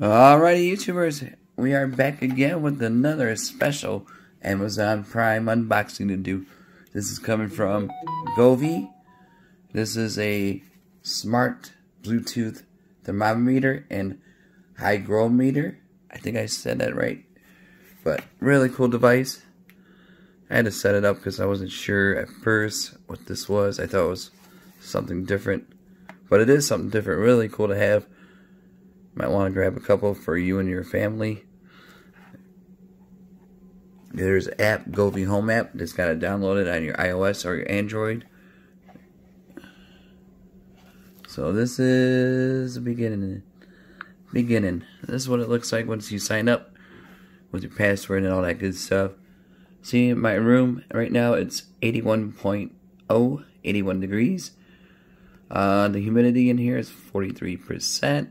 Alrighty, YouTubers, we are back again with another special Amazon Prime unboxing to do. This is coming from Govee. This is a smart Bluetooth thermometer and hygrometer. I think I said that right. But really cool device. I had to set it up because I wasn't sure at first what this was. I thought it was something different. But it is something different. Really cool to have. Might want to grab a couple for you and your family. There's an app, Govee Home app. Just got to download it on your iOS or your Android. So this is the beginning. This is what it looks like once you sign up with your password and all that good stuff. See, in my room right now it's 81.0, 81 degrees. The humidity in here is 43%.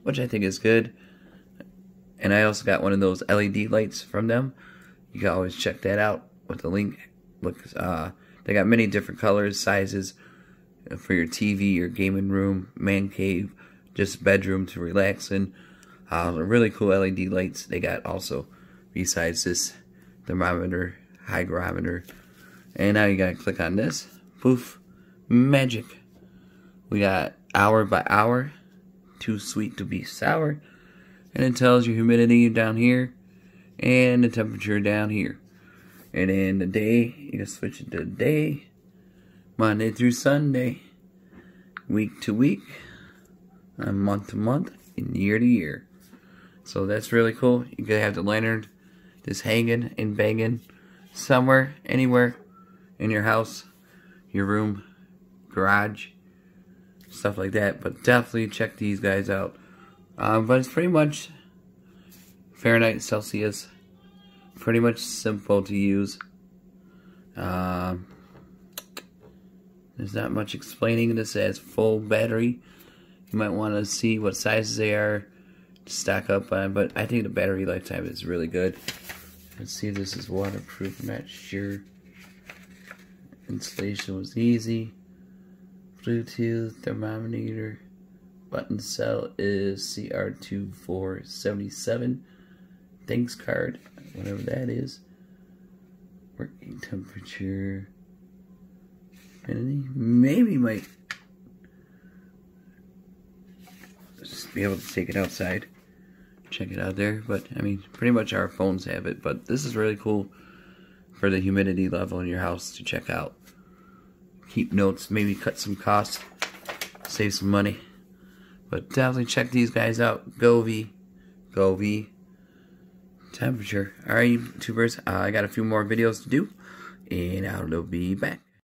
Which I think is good. And I also got one of those LED lights from them. You can always check that out with the link. Look, they got many different colors, sizes for your TV, your gaming room, man cave, just bedroom to relax in. Really cool LED lights they got also besides this thermometer, hygrometer. And now you gotta click on this. Poof, magic. We got hour by hour. Too sweet to be sour, and it tells you humidity down here and the temperature down here. And in the day, you can switch it to day, Monday through Sunday, week to week, month to month, and year to year. So that's really cool. You can have the lantern just hanging and banging somewhere, anywhere in your house, your room, garage, stuff like that. But definitely check these guys out. But it's pretty much Fahrenheit, Celsius, pretty much simple to use. There's not much explaining. This has full battery. You might want to see what sizes they are to stack up on, but I think the battery lifetime is really good. Let's see if this is waterproof. I'm not sure. Installation was easy. Bluetooth thermometer button cell is CR2477. Thanks card, whatever that is. Working temperature. Maybe might just be able to take it outside, check it out there. But I mean, pretty much our phones have it. But this is really cool for the humidity level in your house to check out. Keep notes, maybe cut some costs, save some money. But definitely check these guys out. Govee temperature. Alright, YouTubers, I got a few more videos to do, and I'll be back.